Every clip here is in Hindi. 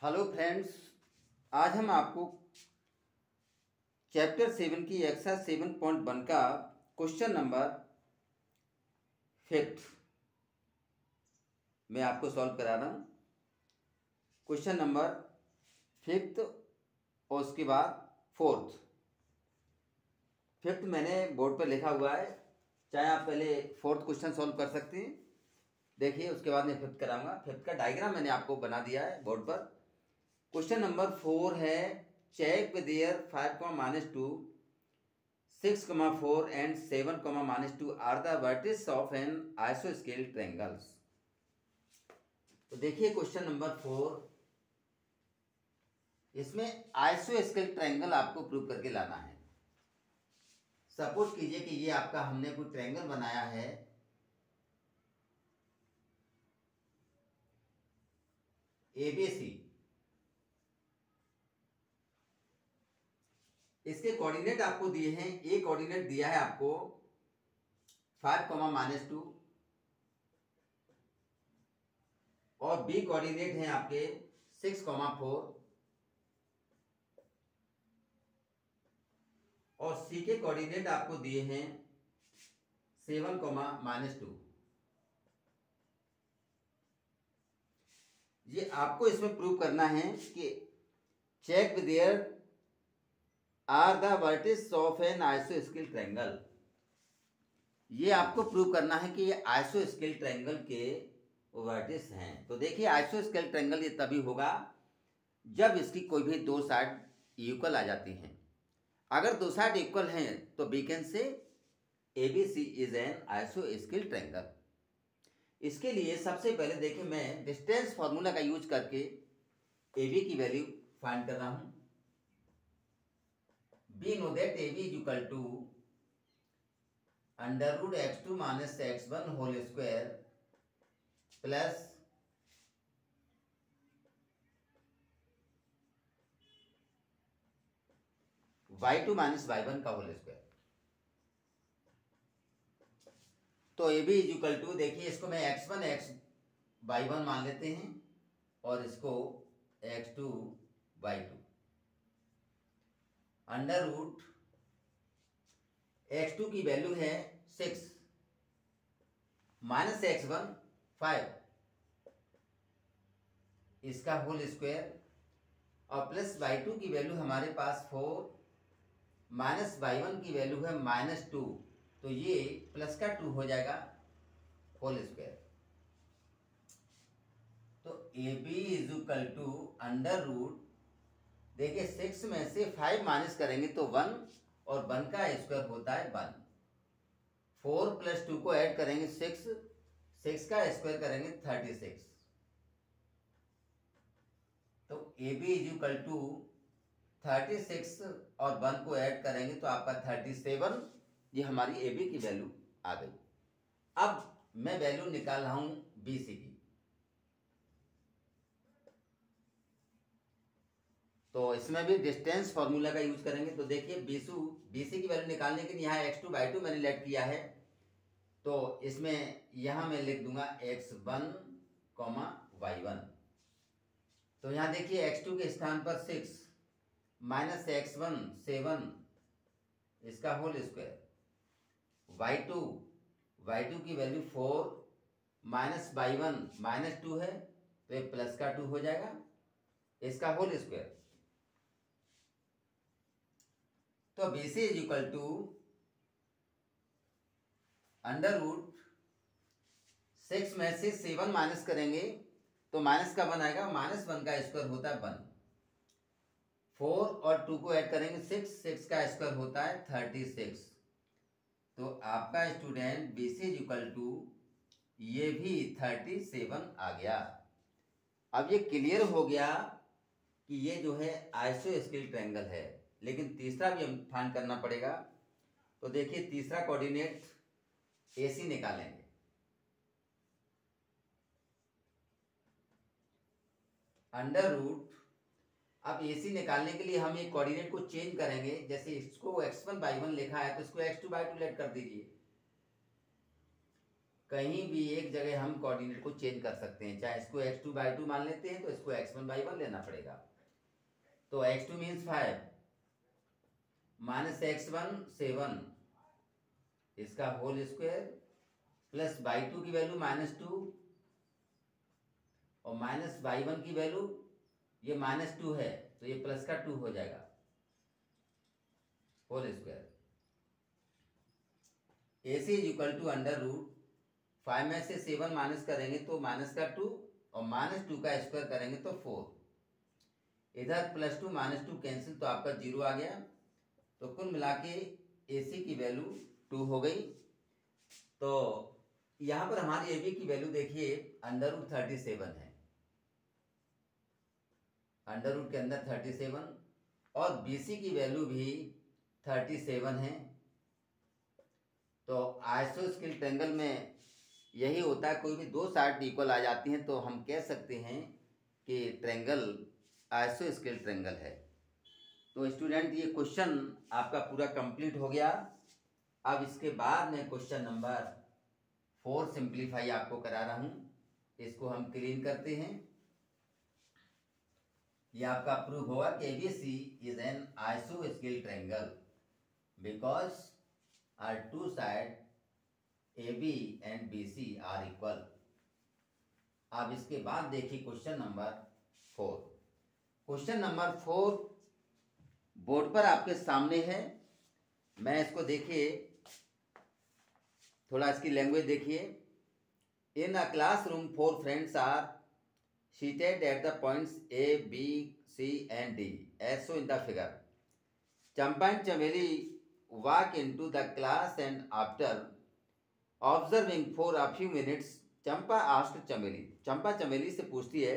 हेलो फ्रेंड्स, आज हम आपको चैप्टर 7 की एक्सरसाइज 7.1 का क्वेश्चन नंबर 5 मैं आपको सॉल्व करा रहा हूँ। क्वेश्चन नंबर 5 और उसके बाद 5th मैंने बोर्ड पर लिखा हुआ है। चाहे आप पहले 4th क्वेश्चन सॉल्व कर सकते हैं, देखिए, उसके बाद मैं 5th कराऊंगा। 5th का डायग्राम मैंने आपको बना दिया है बोर्ड पर। क्वेश्चन नंबर 4 है, check there 5, -2, 6, 4 and 7, -2 are the vertices of an आइसोस्केल ट्रायंगल्स। तो देखिए क्वेश्चन नंबर 4, इसमें आइसोस्केल ट्रायंगल आपको प्रूव करके लाना है। सपोज कीजिए कि ये आपका हमने कोई ट्रायंगल बनाया है, एबीसी। इसके कोऑर्डिनेट आपको दिए हैं। ए कोऑर्डिनेट दिया है आपको 5, -2 और बी कोऑर्डिनेट हैं आपके 6, 4 और सी के कोऑर्डिनेट आपको दिए हैं 7, -2। ये आपको इसमें प्रूव करना है कि check there are the vertices of an आइसोस्केल ट्रायंगल। ये आपको प्रूव करना है कि ये आइसोस्केल ट्रायंगल के वर्टिस हैं। तो देखिए, आइसोस्केल ट्रायंगल ये तभी होगा जब इसकी कोई भी दो साइड इक्वल आ जाती हैं। अगर दो साइड इक्वल हैं तो we can say ABC is an आइसोस्केल ट्रायंगल। इसके लिए सबसे पहले देखिए, मैं डिस्टेंस फॉर्मूला का यूज करके एबी की वैल्यू फाइंड कर रहा हूं। We know that AB is equal to √x2 - x1 whole square plus y2 - y1 का होल स्क्वायर। तो A B is equal to, देखिए इसको मैं x1 y1 मान लेते हैं और इसको x2 y2 √x2 की वैल्यू है 6 -x1 5 इसका होल स्क्वायर और प्लस y2 की वैल्यू हमारे पास 4 -y1 की वैल्यू है -2, तो ये प्लस का 2 हो जाएगा होल स्क्वायर। तो A B is equal to देखिए 6 में से 5 माइनस करेंगे तो 1 और 1 का स्क्वायर होता है 1। 4 + 2 को ऐड करेंगे 6 का स्क्वायर करेंगे 36। तो A B is equal to 36 और 1 को ऐड करेंगे तो आपका 37। ये हमारी ए बी की वैल्यू आ गई। अब मैं वैल्यू निकाल रहा हूं बी सी की। तो इसमें भी डिस्टेंस फॉर्मूला का यूज करेंगे। तो देखिए बीसी की वैल्यू निकालने के लिए यहाँ x2 y2 मैंने लेट किया है, तो इसमें यहां मैं लिख दूंगा x1, y1। तो यहां देखिए x2 के स्थान पर 6 -x1 7 इसका होल स्क्वायर, y2 की वैल्यू 4 -y1 -2 है, तो ये प्लस का 2 हो जाएगा इसका होल स्क्वायर। तो BC इज इक्वल टू √6 में से 7 माइनस करेंगे तो माइनस का 1 आएगा, -1 का स्क्वायर होता है 1। 4 और 2 को ऐड करेंगे 6 का स्क्वायर होता है 36। तो आपका student BC is equal to ये भी 37 आ गया। अब ये क्लियर हो गया कि ये जो है आइसोस्केल ट्रायंगल है। लेकिन तीसरा भी हम फाइंड करना पड़ेगा। तो देखिए तीसरा कोऑर्डिनेट AC निकालेंगे। अब AC निकालने के लिए हम एक कोऑर्डिनेट को चेंज करेंगे। जैसे इसको x1 y1 लिखा है तो इसको x2 y2 लेट कर दीजिए। कहीं भी एक जगह हम कोऑर्डिनेट को चेंज कर सकते हैं, चाहे इसको x2/2 मान लेते हैं तो इसको x1/1 लेना पड़ेगा। तो x2 मीन्स 5 माइनस x1 7 इसका होल स्क्वायर प्लस y2 की वैल्यू -2 और माइनस y1 की वैल्यू ये -2 है तो ये प्लस का 2 हो जाएगा whole square. AC is equal to √5 में से 7 माइनस करेंगे तो माइनस का 2 और -2 का स्क्वायर करेंगे तो 4। इधर +2 -2 कैंसिल तो आपका 0 आ गया। तो कुल मिला के AC की वैल्यू 2 हो गई। तो यहाँ पर हमारी AB की वैल्यू देखिए √37 है, √ के अंदर 37 और BC की वैल्यू भी 37 है। तो आइसोस्केल ट्रायंगल में यही होता है, कोई भी दो साइड इक्वल आ जाती हैं तो हम कह सकते हैं कि ट्रायंगल आइसोस्केल ट्रायंगल है। तो स्टूडेंट ये क्वेश्चन आपका पूरा कंप्लीट हो गया। अब इसके बाद में क्वेश्चन नंबर 4 सिंप्लीफाई आपको करा रहा हूँ, इसको हम क्लीन करते हैं। ये आपका प्रूव होगा कि ABC इज एन आइसोस्केल triangle because our two side AB and BC are equal। अब इसके बाद देखिए question number 4। Question number 4 board पर आपके सामने है। मैं इसको देखिए, थोड़ा इसकी लैंग्वेज देखिए। In a classroom 4 friends are seated at the points A, B, C and D as shown in the figure। Champa and Chameli walk into the class and after observing for a few minutes Champa asked चमेली, चंपा चमेली से पूछती है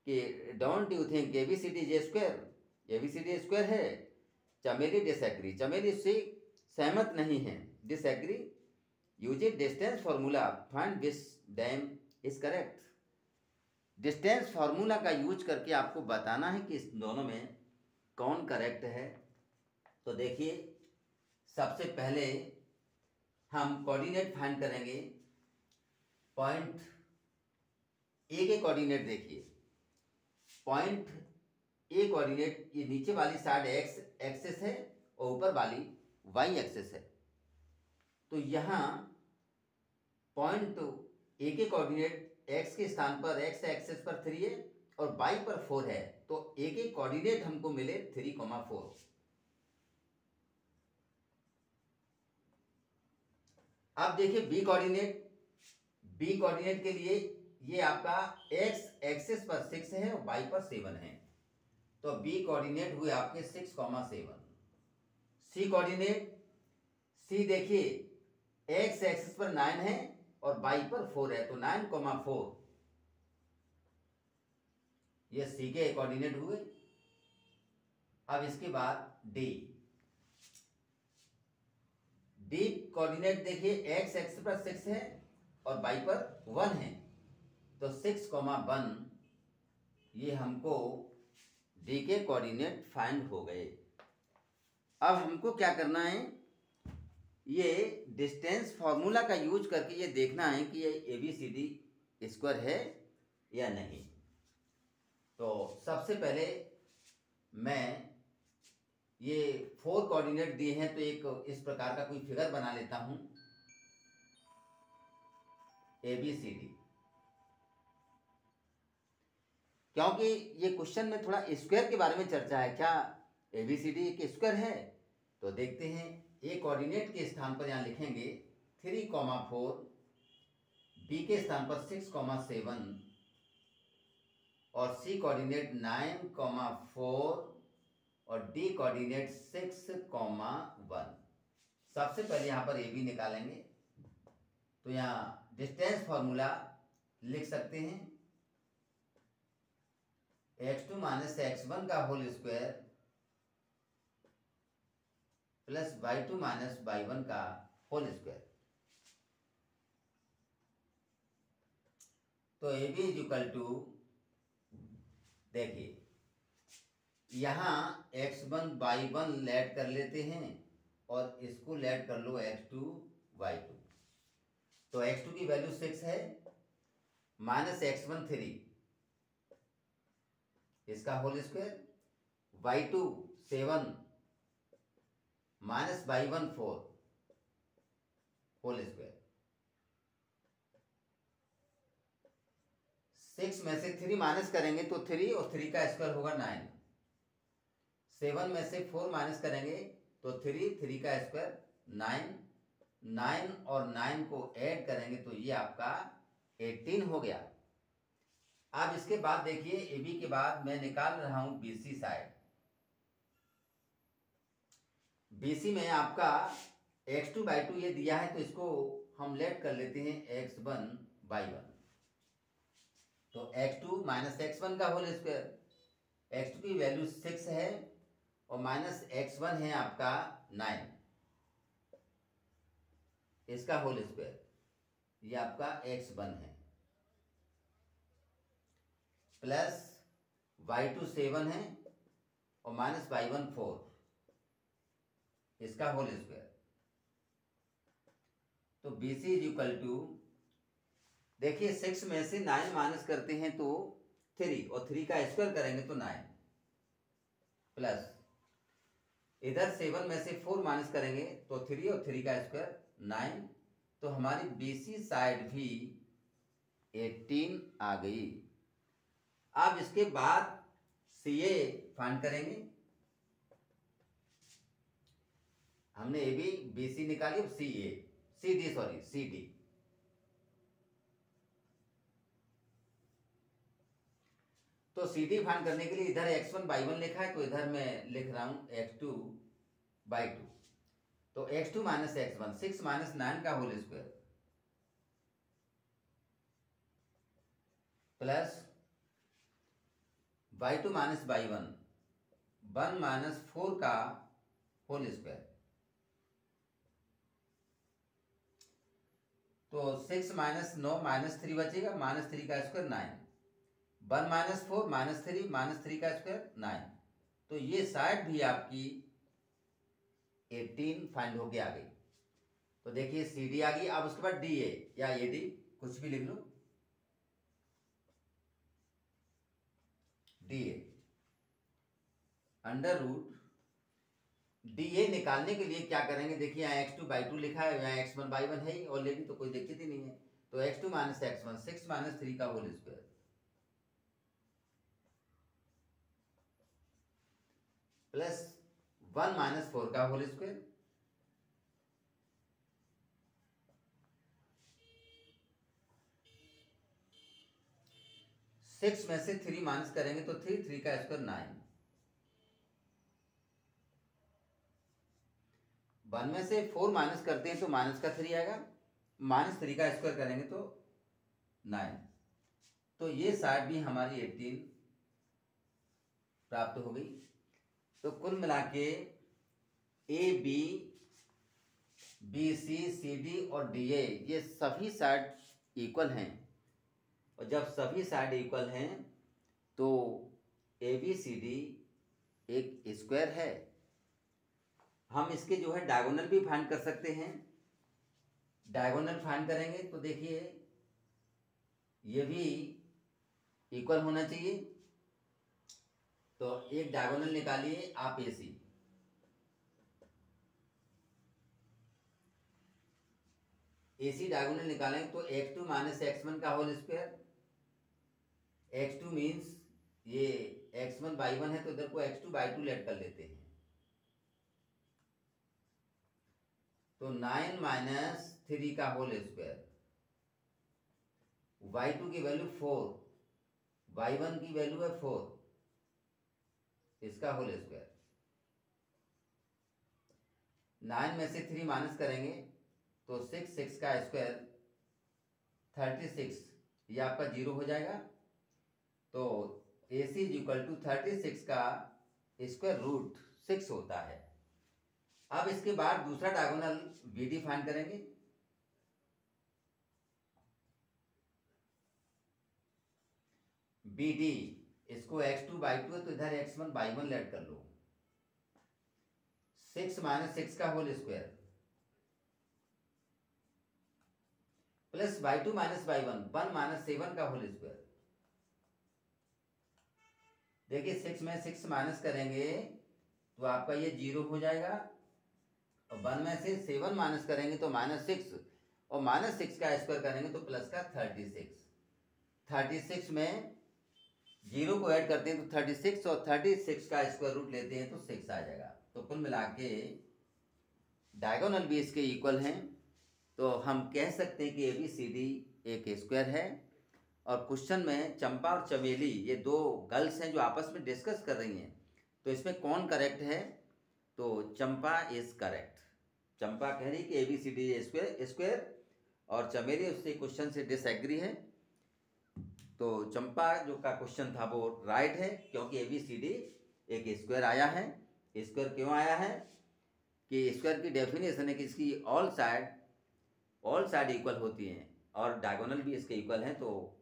कि don't you think ABCD is square, ABCD square है। चमेली डिसएग्री, चमेली से सहमत नहीं है, disagree. Use distance formula find which dam is correct. Distance formula का यूज करके आपको बताना है कि इस दोनों में कौन करेक्ट है। तो देखिए सबसे पहले हम कोऑर्डिनेट फाइंड करेंगे। पॉइंट ए के कोऑर्डिनेट देखिए, पॉइंट ए कोऑर्डिनेट ये नीचे वाली साइड x एक्सिस है और ऊपर वाली y एक्सिस है। तो यहाँ पॉइंट ए के कोऑर्डिनेट x के स्थान पर x एक्सिस पर 3 है और y पर 4 है। तो ए के कोऑर्डिनेट हमको मिले 3,4। अब देखिए बी कोऑर्डिनेट, बी कोऑर्डिनेट के लिए ये आपका x एक्सिस पर 6 है और y पर 7 है। तो बी कोऑर्डिनेट हुए आपके 6,7। सी कोऑर्डिनेट, सी देखिए x एक्सिस पर 9 है और y पर 4 है तो 9,4 ये सी के कोऑर्डिनेट हुए। अब इसके बाद डी, डी कोऑर्डिनेट देखिए x एक्सिस पर 6 है और y पर 1 है तो 6,1 ये हमको डी के कोऑर्डिनेट फाइंड हो गए। अब हमको क्या करना है, ये डिस्टेंस फार्मूला का यूज करके ये देखना है कि ये ABCD स्क्वायर है या नहीं। तो सबसे पहले मैं ये 4 कोऑर्डिनेट दिए हैं तो एक इस प्रकार का कोई फिगर बना लेता हूं ABCD, क्योंकि ये क्वेश्चन में थोड़ा स्क्वायर के बारे में चर्चा है। क्या ABCD एक स्क्वायर है? तो देखते हैं। ए कोऑर्डिनेट के स्थान पर यहाँ लिखेंगे 3,4, बी के स्थान पर 6,7 और सी कोऑर्डिनेट 9,4 और डी कोऑर्डिनेट 6,1। सबसे पहले यहाँ पर AB निकालेंगे तो यहाँ डिस्टेंस फार्मूला लिख सकते हैं x2 माइनस x1 का whole square plus y2 minus y1 का होल स्क्वायर। तो AB इज इक्वल टू, देखिए यहाँ x1 y1 लेट कर लेते हैं और इसको लेट कर लो x2 y2। तो x2 की वैल्यू 6 है, माइनस x1 3, इसका whole square, y2 7 minus y1 4 whole square. 6 में से 3 माइनस करेंगे तो 3 और 3 का स्क्वायर होगा 9। 7 में से 4 माइनस करेंगे तो 3 का स्क्वायर 9। 9 और 9 को ऐड करेंगे तो ये आपका 18 हो गया। अब इसके बाद देखिए AB के बाद मैं निकाल रहा हूं BC साइड। BC में आपका x2/2 ये दिया है, तो इसको हम लेट कर लेते हैं x1/1। तो x2 माइनस x1 का होल स्क्वायर, x2 की वैल्यू 6 है और माइनस x1 है आपका 9, इसका होल स्क्वायर, ये आपका x1 है, प्लस y2 7 है और माइनस y1 4, इसका होल स्क्वायर। तो BC इज इक्वल टू, देखिए 6 में से 9 माइनस करते हैं तो 3 और 3 का स्क्वायर करेंगे तो 9, प्लस इधर 7 में से 4 माइनस करेंगे तो 3 और 3 का स्क्वायर 9, तो हमारी BC साइड भी 18 आ गई। अब इसके बाद CA फाइंड करेंगे। हमने AB BC निकाली, अब CD। तो CD फाइंड करने के लिए इधर x1/1 लिखा है, तो इधर मैं लिख रहा हूं x2/2। तो x2 माइनस x1, 6 माइनस 9 का whole square, plus y2 minus y1, 1 minus 4 का होल स्क्वायर। तो 6 माइनस 9 माइनस 3 बचेगा, माइनस 3 का स्क्वायर 9, 1 माइनस 4 माइनस 3 का स्क्वायर 9। तो ये साइड भी आपकी 18 फाइंड होके आ गई। तो देखिए CD आ गई। अब उसके बाद DA या AD कुछ भी लिख लो, DA अंडर रूट DA निकालने के लिए क्या करेंगे, देखिए यहाँ x2/2 लिखा है, यहाँ x1/1 है ही ऑलरेडी, तो कोई दिक्कत ही नहीं है। तो x2 माइनस x1, 6 माइनस 3 का होल स्क्वायर, प्लस 1 माइनस 4 का होल स्क्वायर, सिक्स में से 3 माइनस करेंगे तो 3 का स्क्वायर 9, 1 में से 4 माइनस करते हैं तो माइनस का 3 आएगा, माइनस 3 का स्क्वायर करेंगे तो 9। तो ये साइड भी हमारी 18 प्राप्त हो गई। तो कुल मिला के AB BC CD और DA ये सभी साइड इक्वल हैं, और जब सभी साइड इक्वल हैं तो ABCD एक स्क्वायर है। हम इसके जो है डायगोनल भी फाइंड कर सकते हैं। डायगोनल फाइंड करेंगे तो देखिए ये भी इक्वल होना चाहिए। तो एक डायगोनल निकालिए आप AC डायगोनल निकालेंगे तो x2 माइनस x1 का होल स्क्वायर, x2 मीन्स ये x1/1 है तो इधर को x2/2 लेट कर लेते हैं। तो 9 माइनस 3 का होल स्क्वायर, y2 की वैल्यू 4, y1 की वैल्यू है 4, इसका होल स्क्वायर। 9 में से 3 माइनस करेंगे तो 6 का स्क्वायर 36, ये आपका 0 हो जाएगा। तो AC इज इक्वल टू 36 का स्क्वायर रूट 6 होता है। अब इसके बाद दूसरा डायगोनल BD फाइंड करेंगे। BD इसको x2/2 है तो इधर x1/1 लेट कर लो, 6 माइनस 6 का whole square, plus y two minus y one, 1 minus 7 का होल स्क्वायर। देखिए 6 में 6 माइनस करेंगे तो आपका ये 0 हो जाएगा, और 1 में से 7 माइनस करेंगे तो -6, और -6 का स्क्वायर करेंगे तो प्लस का 36। 36 में 0 को ऐड करते हैं तो 36, और 36 का स्क्वायर रूट लेते हैं तो 6 आ जाएगा। तो कुल मिला के डायगोनल भी इसके इक्वल हैं, तो हम कह सकते हैं कि ABCD एक स्क्वायर है। और क्वेश्चन में चंपा और चमेली ये दो गर्ल्स हैं जो आपस में डिस्कस कर रही हैं, तो इसमें कौन करेक्ट है? तो चंपा इज करेक्ट। चंपा कह रही कि ABCD स्क्वायर, और चमेली उससे क्वेश्चन से डिसएग्री है। तो चंपा जो का क्वेश्चन था वो राइट है, क्योंकि ABCD एक स्क्वायर आया है। स्क्वायर क्यों आया है? कि स्क्वायर की डेफिनेशन है कि इसकी ऑल साइड इक्वल होती हैं, और डायगोनल भी इसके इक्वल हैं, तो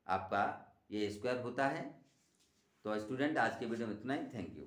आपका ये स्क्वायर होता है। तो स्टूडेंट आज के वीडियो में इतना ही। Thank you.